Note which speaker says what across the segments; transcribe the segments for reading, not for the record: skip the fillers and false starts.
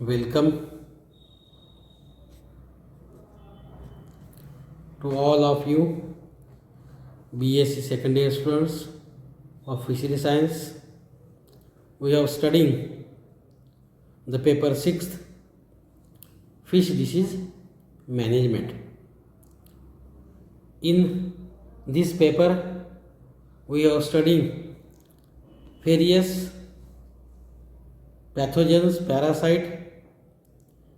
Speaker 1: Welcome to all of you BSc second year students of Fishery Science. We are studying the paper 6th Fish Disease Management. In this paper we are studying various pathogens, parasite.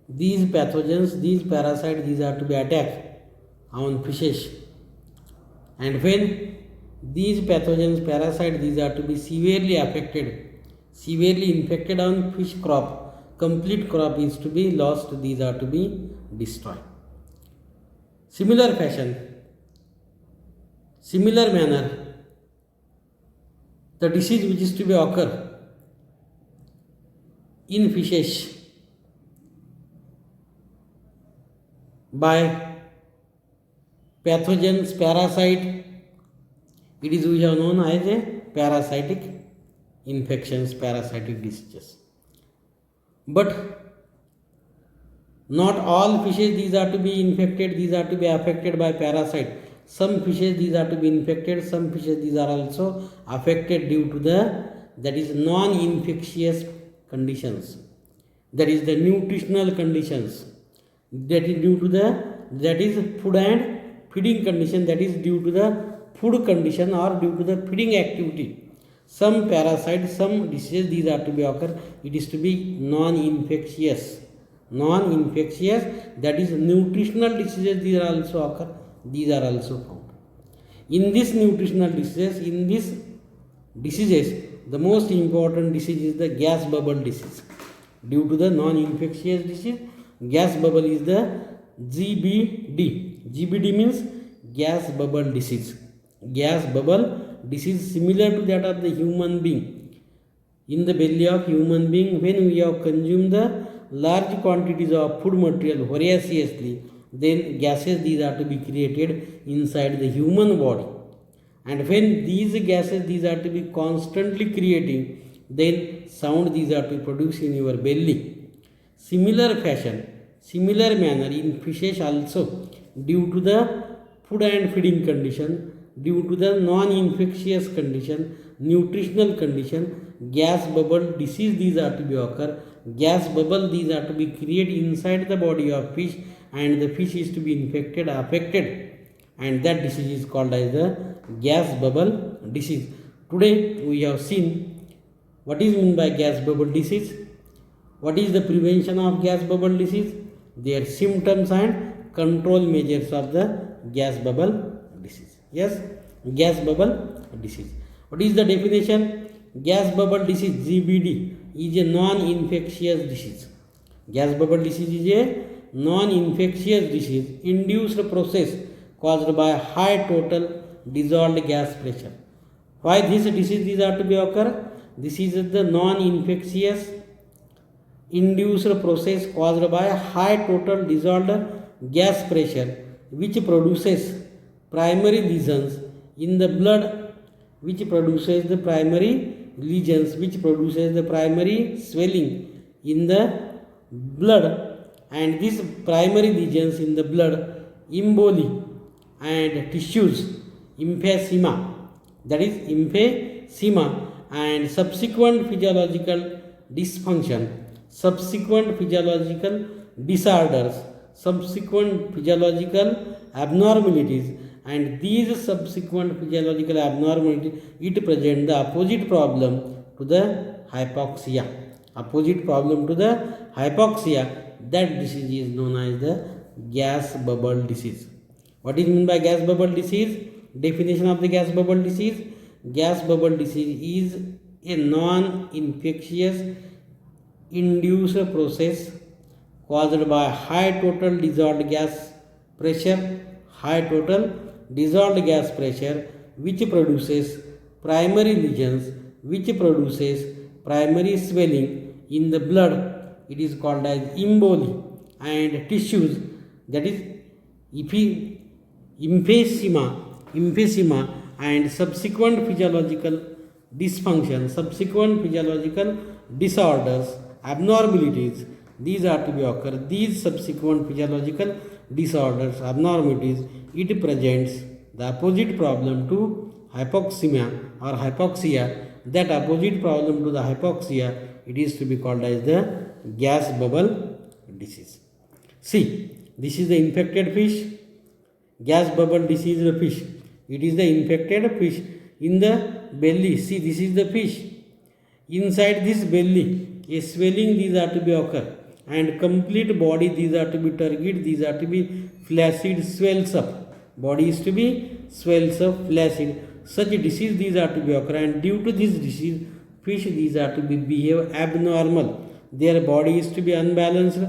Speaker 1: These pathogens, these parasites, these are to be attacked on fishes, and when these pathogens, parasites, these are to be severely affected, severely infected on fish crop, complete crop is to be lost, these are to be destroyed. Similar fashion, similar manner, the disease which is to be occur in fishes by pathogens, parasite, it is we have known as a parasitic infections, parasitic diseases. But not all fishes these are to be infected, these are to be affected by parasite. Some fishes these are to be infected, some fishes these are also affected due to that is non-infectious conditions, that is the nutritional conditions, that is due to that is food and feeding condition, that is due to the food condition or due to the feeding activity. Some parasites, some diseases these are to be occur, it is to be non-infectious, that is nutritional diseases these are also occur, these are also found. In this nutritional diseases, in these diseases, the most important disease is the gas bubble disease. Due to the non-infectious disease, gas bubble is the GBD. GBD means gas bubble disease. Gas bubble disease similar to that of the human being. In the belly of human being, when we have consumed the large quantities of food material voraciously, then gases these are to be created inside the human body. And when these gases these are to be constantly creating, then sound these are to be produced in your belly. Similar fashion, similar manner in fishes also, due to the food and feeding condition, due to the non-infectious condition, nutritional condition, gas bubble disease these are to be occur. Gas bubble these are to be created inside the body of fish, and the fish is to be infected, affected, and that disease is called as the gas bubble disease. Today we have seen what is meant by gas bubble disease, what is the prevention of gas bubble disease, their symptoms and control measures of the gas bubble disease. Yes, gas bubble disease. What is the definition? Gas bubble disease GBD is a non-infectious disease. Gas bubble disease is a non-infectious disease induced process caused by high total dissolved gas pressure. Why this disease is to be occur? This is the non-infectious induced process caused by high total dissolved gas pressure, which produces primary lesions in the blood, which produces the primary lesions, which produces the primary swelling in the blood, and these primary lesions in the blood, emboli and tissues, emphysema, that is emphysema, and subsequent physiological dysfunction, subsequent physiological disorders, subsequent physiological abnormalities, and these subsequent physiological abnormalities it present the opposite problem to the hypoxia. Opposite problem to the hypoxia, that disease is known as the gas bubble disease. What is meant by gas bubble disease? Definition of the gas bubble disease: gas bubble disease is a non-infectious induced process caused by high total dissolved gas pressure, high total dissolved gas pressure, which produces primary lesions, which produces primary swelling in the blood, it is called as emboli, and tissues, that is emphysema, and subsequent physiological dysfunction, subsequent physiological disorders, abnormalities, these are to be occur. These subsequent physiological disorders, abnormalities, it presents the opposite problem to hypoxemia or hypoxia. That opposite problem to the hypoxia, it is to be called as the gas bubble disease. See, this is the infected fish. Gas bubble disease is the fish. It is the infected fish in the belly. See, this is the fish. Inside this belly, a swelling these are to be occur, and complete body these are to be turgid, these are to be flaccid, swells up. Body is to be swells up, flaccid. Such disease these are to be occur, and due to this disease, fish these are to be behave abnormal. Their body is to be unbalanced,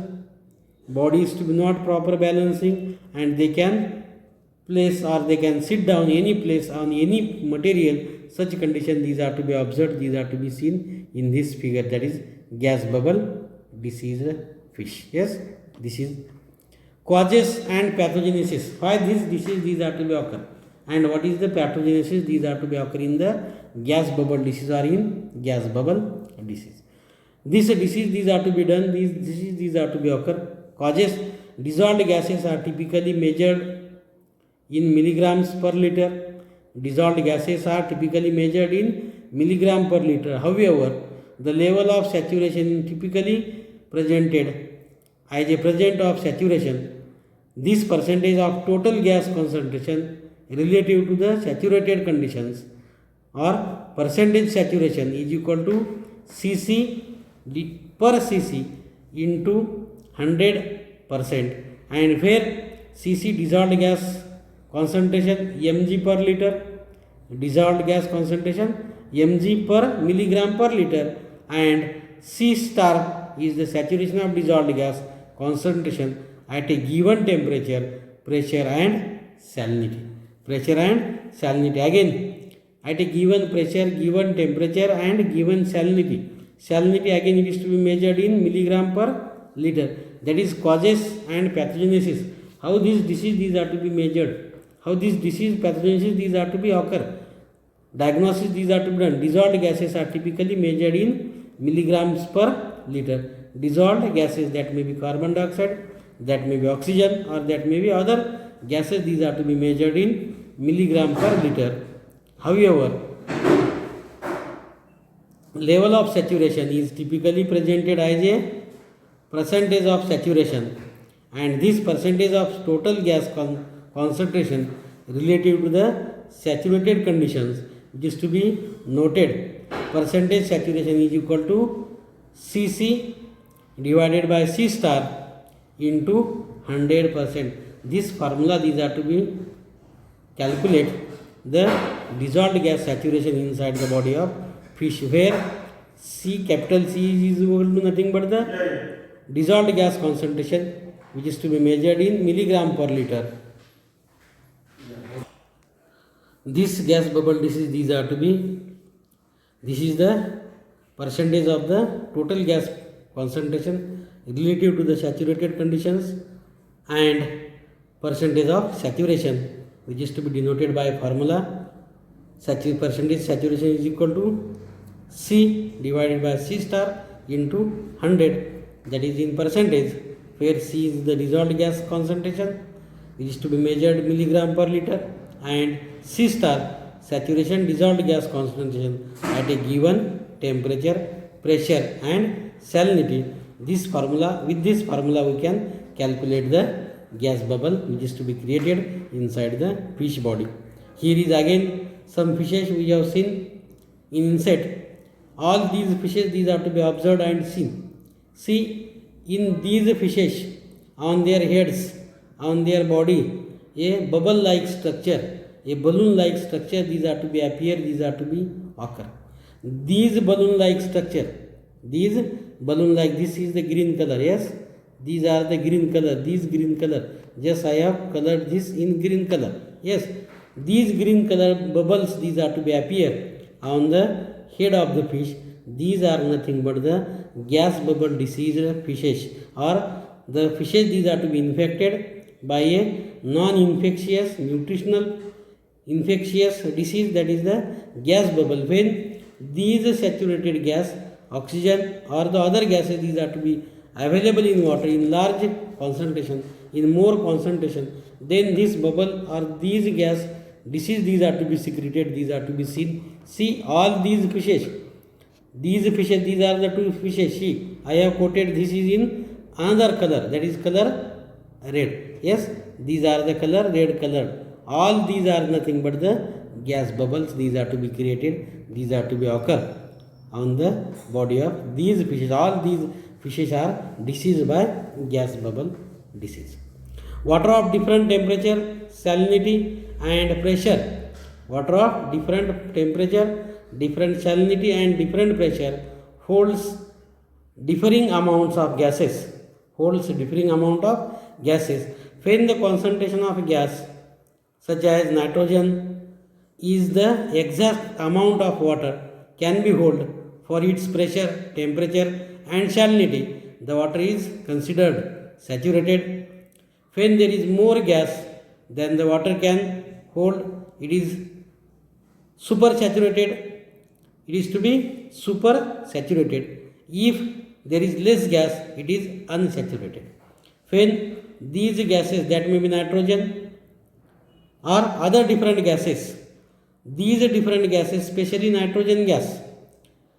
Speaker 1: body is to be not proper balancing, and they can place or they can sit down any place on any material. Such condition these are to be observed, these are to be seen in this figure, that is gas bubble disease fish. Yes, this is causes and pathogenesis. Why this disease these are to be occur, and what is the pathogenesis these are to be occur in the gas bubble disease or in gas bubble disease. This disease these are to be done, these are to be occur. Causes: dissolved gases are typically measured in milligrams per liter. Dissolved gases are typically measured in milligram per liter. However, the level of saturation is typically presented as a percent of saturation. This percentage of total gas concentration relative to the saturated conditions or percentage saturation is equal to Cc per Cc into 100%, and where Cc dissolved gas concentration mg per liter, dissolved gas concentration mg per milligram per liter, and C star is the saturation of dissolved gas concentration at a given temperature, pressure and salinity. Pressure and salinity, again at a given pressure, given temperature and given salinity. Salinity again it is to be measured in milligram per liter. That is causes and pathogenesis. How this disease these are to be measured, how this disease pathogenesis these are to be occur. Diagnosis these are to be done. Dissolved gases are typically measured in milligrams per liter. Dissolved gases, that may be carbon dioxide, that may be oxygen, or that may be other gases, these are to be measured in milligram per liter. However, level of saturation is typically presented as a percentage of saturation, and this percentage of total gas concentration relative to the saturated conditions is to be noted. Percentage saturation is equal to Cc divided by C star into 100%. This formula these are to be calculate the dissolved gas saturation inside the body of fish, where C, capital C is equal to nothing but the dissolved gas concentration, which is to be measured in milligram per liter. This gas bubble disease these are to be, this is the percentage of the total gas concentration relative to the saturated conditions, and percentage of saturation, which is to be denoted by formula. Percentage saturation is equal to C divided by C star into 100, that is in percentage, where C is the dissolved gas concentration, which is to be measured milligram per liter, and C star saturation dissolved gas concentration at a given temperature, pressure and salinity. This formula, with this formula we can calculate the gas bubble which is to be created inside the fish body. Here is again some fishes we have seen in insect. All these fishes these are to be observed and seen. See, in these fishes, on their heads, on their body, a bubble like structure, a balloon like structure these are to be appear, these are to be occur. These balloon like structure, these balloon like, this is the green color, yes, these are the green color, these green color, just I have colored this in green color, yes, these green color bubbles these are to be appear on the head of the fish. These are nothing but the gas bubble disease fishes, or the fishes these are to be infected by a non-infectious nutritional infectious disease, that is the gas bubble. When these saturated gas, oxygen or the other gases these are to be available in water in large concentration, in more concentration, then this bubble or these gas dishes, these are to be secreted, these are to be seen. See all these fishes, these are the two fishes. See, I have quoted this is in another color, that is color red. Yes, these are the color red color. All these are nothing but the gas bubbles. These are to be created, these are to be occur on the body of these fishes. All these fishes are diseased by gas bubble disease. Water of different temperature, salinity and pressure. Water of different temperature, different salinity and different pressure holds differing amounts of gases. Holds differing amount of gases. When the concentration of gas such as nitrogen is the exact amount of water can be held for its pressure, temperature and salinity, the water is considered saturated. When there is more gas than the water can hold, it is supersaturated. It is to be supersaturated. If there is less gas, it is unsaturated. When these gases, that may be nitrogen or other different gases, these different gases, especially nitrogen gas,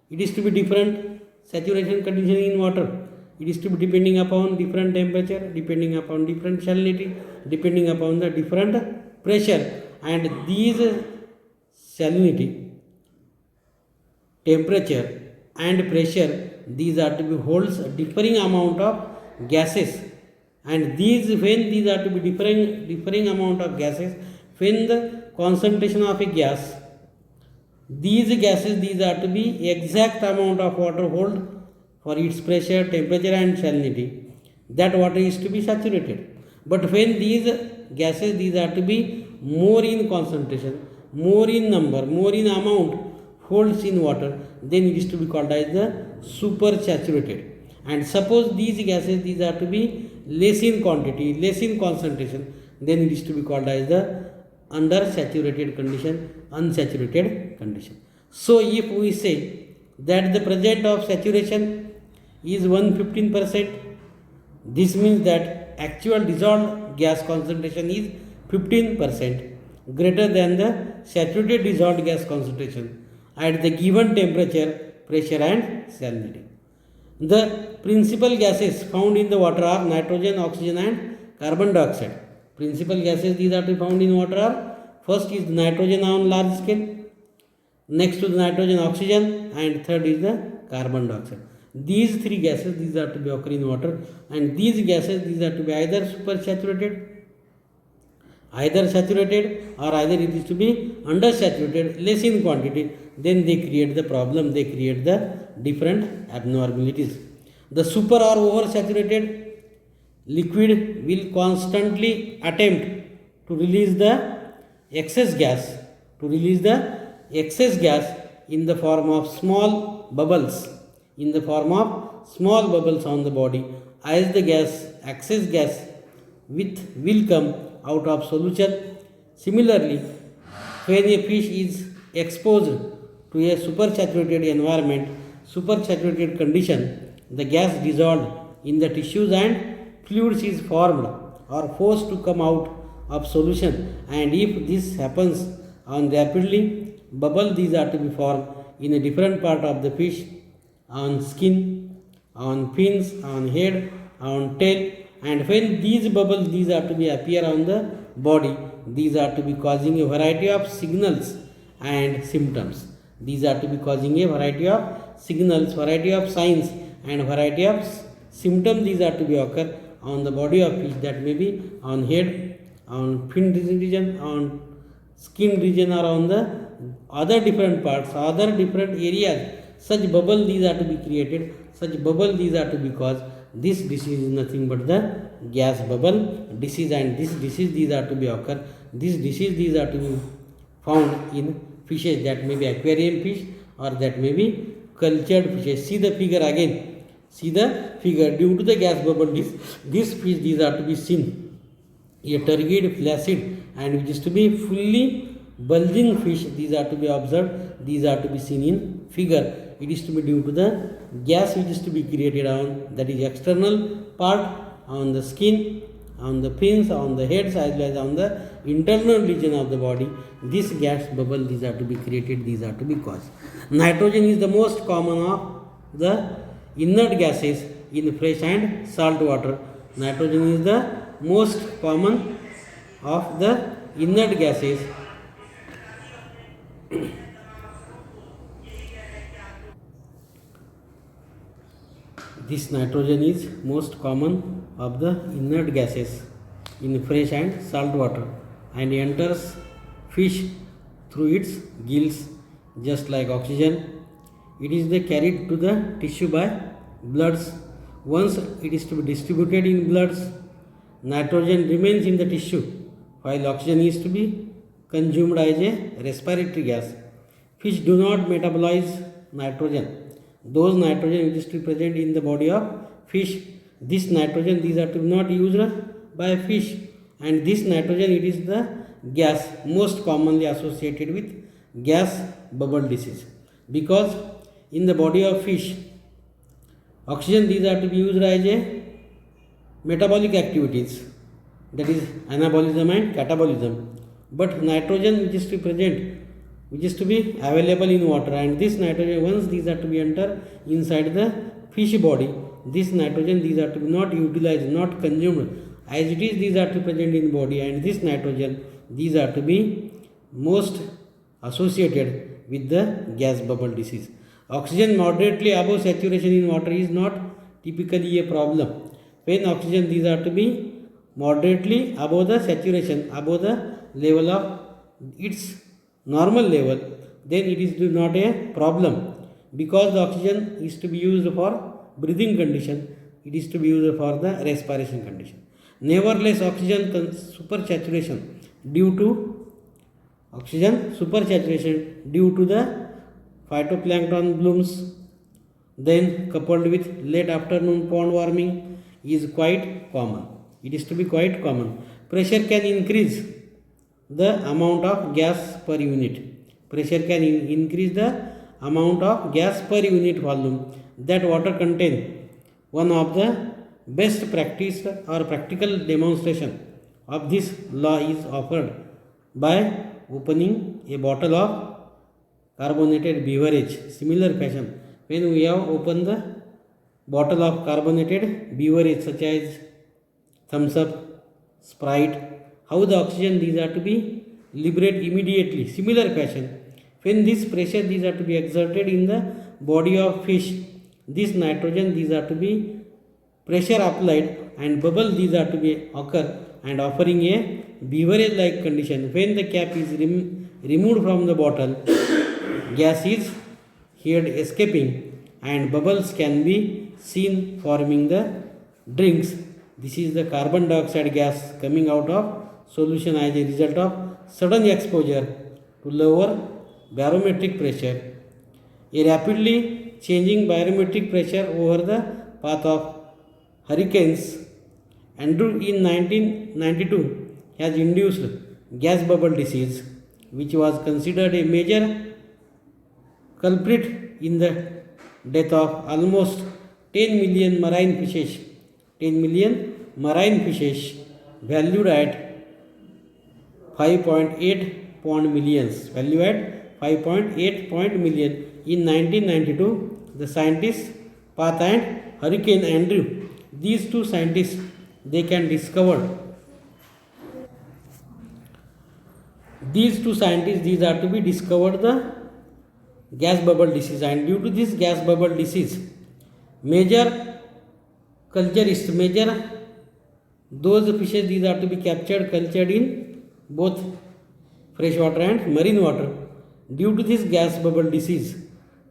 Speaker 1: it is to be different saturation condition in water. It is to be depending upon different temperature, depending upon different salinity, depending upon the different pressure, and these salinity, temperature and pressure, these are to be holds differing amount of gases. And these, when these are to be differing amount of gases, when the concentration of a gas, these gases, these are to be exact amount of water hold for its pressure, temperature and salinity, that water is to be saturated. But when these gases, these are to be more in concentration, more in number, more in amount holds in water, then it is to be called as the supersaturated. And suppose these gases, these are to be less in quantity, less in concentration, then it is to be called as the undersaturated condition, unsaturated condition. So if we say that the present of saturation is 115%, this means that actual dissolved gas concentration is 15% greater than the saturated dissolved gas concentration at the given temperature, pressure and salinity. The principal gases found in the water are nitrogen, oxygen and carbon dioxide. Principal gases, these are to be found in water are, first is nitrogen on large scale, next to the nitrogen, oxygen, and third is the carbon dioxide. These three gases, these are to be occur in water, and these gases, these are to be either supersaturated, either saturated, or either it is to be undersaturated, less in quantity, then they create the problem, they create the different abnormalities. The super or oversaturated liquid will constantly attempt to release the excess gas, in the form of small bubbles, on the body, as the excess gas will come out of solution. Similarly, when a fish is exposed to a supersaturated environment, supersaturated condition, the gas dissolved in the tissues and fluids is formed or forced to come out of solution, and if this happens on rapidly, bubble, these are to be formed in a different part of the fish, on skin, on fins, on head, on tail, and when these bubbles, these are to be appear on the body, these are to be causing a variety of signals and symptoms. These are to be causing a variety of signals, variety of signs and variety of symptoms. These are to be occur on the body of fish, that may be on head, on fin region, on skin region, or on the other different parts, other different areas. Such bubble, these are to be created, such bubble, these are to be caused. This disease is nothing but the gas bubble disease, and this disease, these are to be occur. This disease, these are to be found in fishes, that may be aquarium fish or that may be cultured fishes. See the figure again. See the figure. Due to the gas bubble disease, this fish, these are to be seen a turgid, flaccid, and which is to be fully bulging fish. These are to be observed. These are to be seen in figure. it is to be due to the gas which is to be created on, that is external part, on the skin, on the fins, on the heads, as well as on the internal region of the body. This gas bubble, these are to be created, these are to be caused. Nitrogen is the most common of the inert gases in fresh and salt water. Nitrogen is the most common of the inert gases this nitrogen is most common of the inert gases in fresh and salt water and enters fish through its gills just like oxygen. It is carried to the tissue by bloods. Once it is to be distributed in bloods, nitrogen remains in the tissue while oxygen is to be consumed as a respiratory gas. Fish do not metabolize nitrogen. Those nitrogen which is to be present in the body of fish, this nitrogen, these are to be not used by fish, and this nitrogen, it is the gas most commonly associated with gas bubble disease, because in the body of fish, oxygen, these are to be used as a metabolic activities, that is anabolism and catabolism, but nitrogen which is to be present, which is to be available in water, and this nitrogen, once these are to be enter inside the fish body, this nitrogen, these are to be not utilized, not consumed as it is, these are to be present in body, and this nitrogen, these are to be most associated with the gas bubble disease. Oxygen moderately above saturation in water is not typically a problem. When oxygen, these are to be moderately above the saturation, above the level of its normal level, then it is not a problem, because the oxygen is to be used for breathing condition, it is to be used for the respiration condition. Nevertheless, oxygen supersaturation due to the phytoplankton blooms, then coupled with late afternoon pond warming, is quite common. It is to be quite common. Pressure can increase the amount of gas per unit. Pressure can increase the amount of gas per unit volume that water contain. One of the best practice or practical demonstration of this law is offered by opening a bottle of carbonated beverage. Similar fashion, when we have opened the bottle of carbonated beverage such as Thumbs Up, Sprite, how the oxygen, these are to be liberated immediately. Similar fashion, when this pressure, these are to be exerted in the body of fish, this nitrogen, these are to be pressure applied and bubble, these are to be occur and offering a beverage like condition. When the cap is removed from the bottle, gas is heard escaping and bubbles can be seen forming the drinks. This is the carbon dioxide gas coming out of solution as a result of sudden exposure to lower barometric pressure. A rapidly changing barometric pressure over the path of hurricanes Andrew in 1992 has induced gas bubble disease, which was considered a major culprit in the death of almost 10 million marine fishes. 10 million marine fishes valued at 5.8 pound millions. Value at 5.8 pound million. In 1992, the scientists Path and Hurricane Andrew, these two scientists, they can discover. These two scientists, these are to be discovered the gas bubble disease, and due to this gas bubble disease, major culturists, those fishes, these are to be cultured in both fresh water and marine water. Due to this gas bubble disease,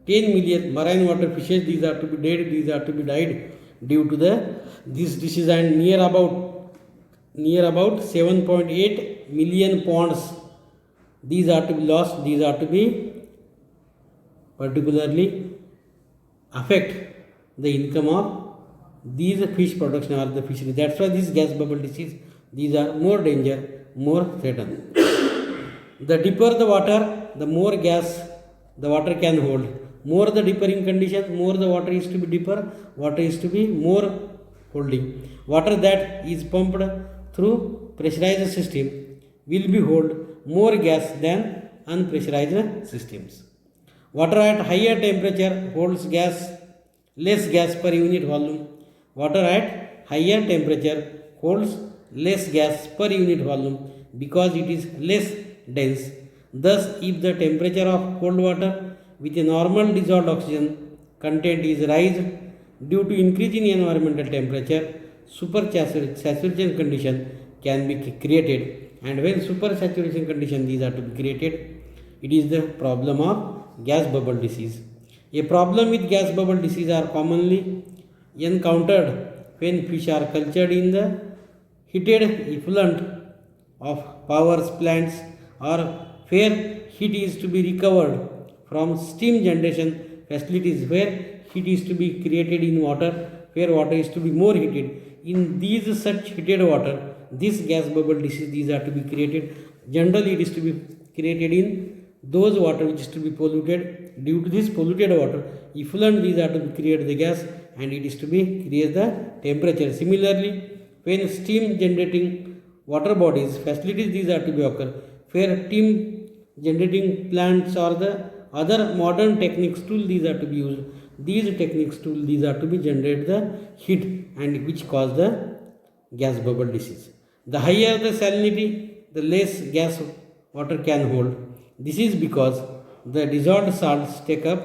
Speaker 1: 10 million marine water fishes, these are to be dead, these are to be died due to this disease, and near about 7.8 million ponds, these are to be lost, these are to be particularly affect the income of these fish production or the fishery. That's why this gas bubble disease, these are more danger, more threatened. The deeper the water, the more gas the water can hold. More the deepening condition, more the water is to be deeper, water is to be more holding. Water that is pumped through pressurized system will be hold more gas than unpressurized systems. Water at higher temperature holds less gas per unit volume. Water at higher temperature holds less gas per unit volume because it is less dense. Thus, if the temperature of cold water with a normal dissolved oxygen content is raised due to increase in environmental temperature, supersaturation condition can be created, and when supersaturation condition these are to be created, it is the problem of gas bubble disease. A problem with gas bubble disease are commonly encountered when fish are cultured in the heated effluent of power plants or where heat is to be recovered from steam generation facilities where heat is to be created in water, where water is to be more heated. In these such heated water, this gas bubble disease these are to be created. Generally, it is to be created in those water which is to be polluted. Due to this polluted water, effluent these are to be create the gas, and it is to be create the temperature. Similarly, when steam generating water bodies facilities these are to be occur, where steam generating plants or the other modern techniques tool these are to be used. These techniques tool these are to be generate the heat and which cause the gas bubble disease. The higher the salinity, the less gas water can hold. This is because the dissolved salts take up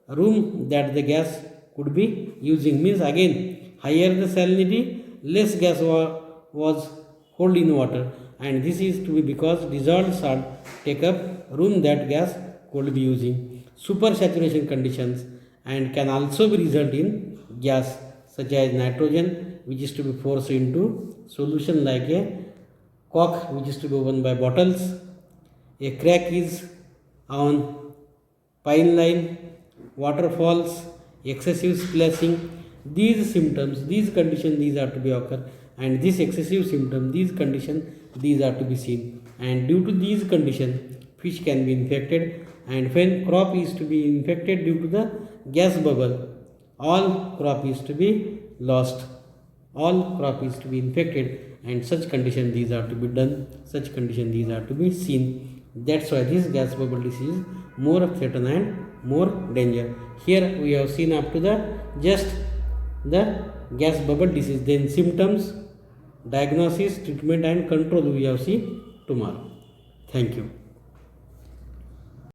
Speaker 1: room that the gas could be using. Means again, higher the salinity, less gas was hold in water, and this is to be because dissolved salt take up room that gas could be using. Supersaturation conditions and can also be result in gas such as nitrogen which is to be forced into solution like a cork which is to be opened by bottles. A crack is on pine line, waterfalls, excessive splashing. These symptoms, these conditions, these are to be occur, and this excessive symptom, these conditions, these are to be seen. And due to these conditions, fish can be infected. And when crop is to be infected due to the gas bubble, all crop is to be lost. All crop is to be infected, and such condition these are to be done. Such condition these are to be seen. That's why this gas bubble disease more threaten and more danger. Here we have seen up to the just the gas bubble disease. Then symptoms, diagnosis, treatment and control we have seen tomorrow. Thank you.